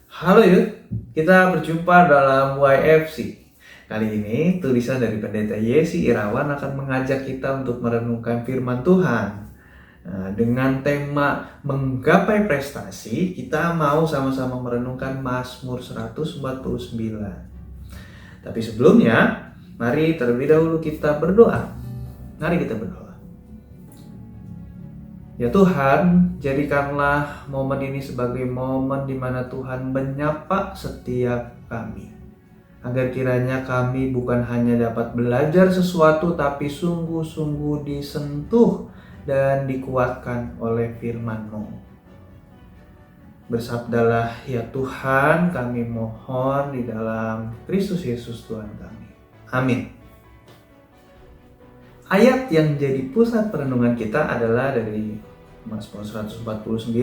Halo yuk, kita berjumpa dalam YFC. Kali ini tulisan dari Pendeta Yesi Irawan akan mengajak kita untuk merenungkan firman Tuhan. Dengan tema menggapai prestasi, kita mau sama-sama merenungkan Mazmur 149. Tapi sebelumnya, mari terlebih dahulu kita berdoa. Mari kita berdoa. Ya Tuhan, jadikanlah momen ini sebagai momen di mana Tuhan menyapa setiap kami. Agar kiranya kami bukan hanya dapat belajar sesuatu, tapi sungguh-sungguh disentuh dan dikuatkan oleh firman-Mu. Bersabdalah ya Tuhan, kami mohon di dalam Kristus Yesus Tuhan kami. Amin. Ayat yang jadi pusat perenungan kita adalah dari Mazmur 149,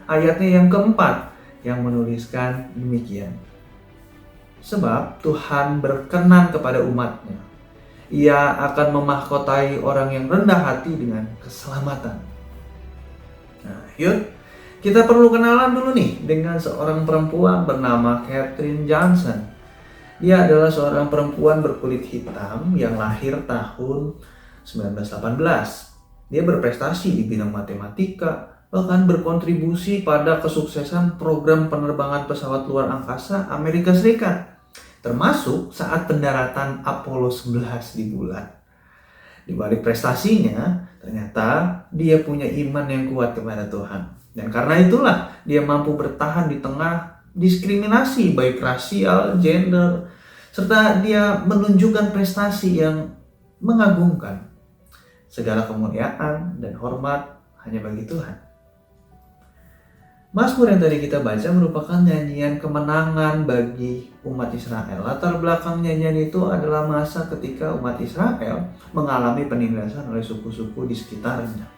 ayatnya yang keempat, yang menuliskan demikian. Sebab Tuhan berkenan kepada umatnya. Ia akan memahkotai orang yang rendah hati dengan keselamatan. Nah, yuk, kita perlu kenalan dulu nih dengan seorang perempuan bernama Katherine Johnson. Dia adalah seorang perempuan berkulit hitam yang lahir tahun 1918. Dia berprestasi di bidang matematika, bahkan berkontribusi pada kesuksesan program penerbangan pesawat luar angkasa Amerika Serikat, termasuk saat pendaratan Apollo 11 di bulan. Di balik prestasinya, ternyata dia punya iman yang kuat kepada Tuhan. Dan karena itulah dia mampu bertahan di tengah diskriminasi baik rasial, gender, serta dia menunjukkan prestasi yang mengagumkan. Segala kemuliaan dan hormat hanya bagi Tuhan. Mazmur yang tadi kita baca merupakan nyanyian kemenangan bagi umat Israel. Latar belakang nyanyian itu adalah masa ketika umat Israel mengalami penindasan oleh suku-suku di sekitarnya.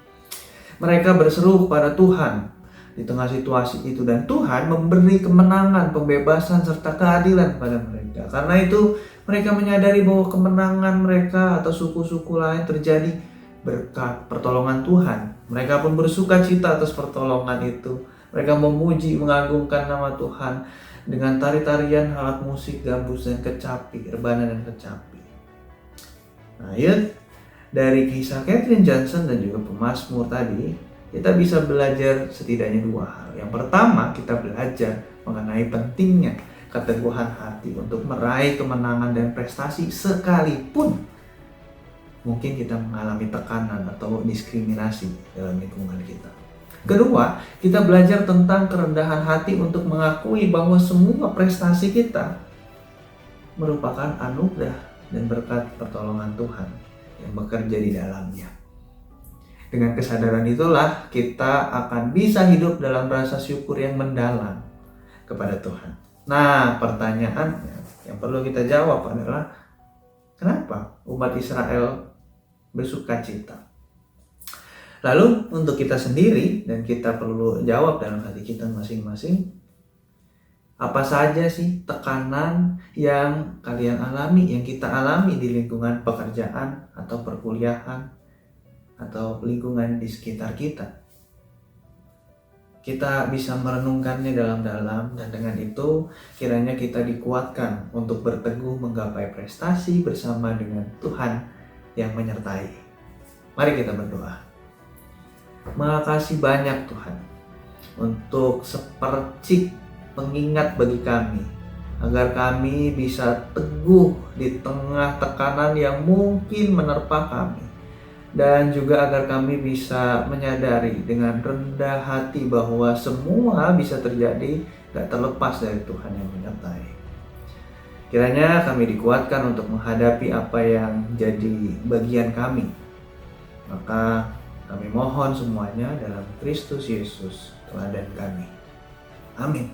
Mereka berseru kepada Tuhan di tengah situasi itu, dan Tuhan memberi kemenangan, pembebasan, serta keadilan kepada mereka. Karena itu mereka menyadari bahwa kemenangan mereka atau suku-suku lain terjadi berkat pertolongan Tuhan. Mereka pun bersuka cita atas pertolongan itu. Mereka memuji, mengagungkan nama Tuhan dengan tari-tarian, alat musik, gambus, dan kecapi, rebana dan kecapi. Nah, ya, dari kisah Katherine Johnson dan juga pemazmur tadi, kita bisa belajar setidaknya dua hal. Yang pertama, kita belajar mengenai pentingnya keteguhan hati untuk meraih kemenangan dan prestasi sekalipun mungkin kita mengalami tekanan atau diskriminasi dalam lingkungan kita. Kedua, kita belajar tentang kerendahan hati untuk mengakui bahwa semua prestasi kita merupakan anugerah dan berkat pertolongan Tuhan yang bekerja di dalamnya. Dengan kesadaran itulah kita akan bisa hidup dalam rasa syukur yang mendalam kepada Tuhan. Nah, pertanyaannya yang perlu kita jawab adalah, kenapa umat Israel bersuka cita? Lalu untuk kita sendiri, dan kita perlu jawab dalam hati kita masing-masing, apa saja sih tekanan yang kalian alami, yang kita alami di lingkungan pekerjaan atau perkuliahan atau lingkungan di sekitar kita? Kita bisa merenungkannya dalam-dalam, dan dengan itu kiranya kita dikuatkan untuk berteguh menggapai prestasi bersama dengan Tuhan yang menyertai. Mari kita berdoa. Makasih banyak Tuhan untuk sepercik pengingat bagi kami, agar kami bisa teguh di tengah tekanan yang mungkin menerpa kami, dan juga agar kami bisa menyadari dengan rendah hati bahwa semua bisa terjadi gak terlepas dari Tuhan yang menyertai. Kiranya kami dikuatkan untuk menghadapi apa yang jadi bagian kami. Maka kami mohon semuanya dalam Kristus Yesus, teladan kami. Amin.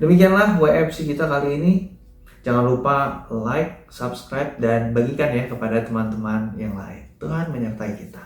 Demikianlah YFC kita kali ini. Jangan lupa like, subscribe, dan bagikan ya kepada teman-teman yang lain. Tuhan menyertai kita.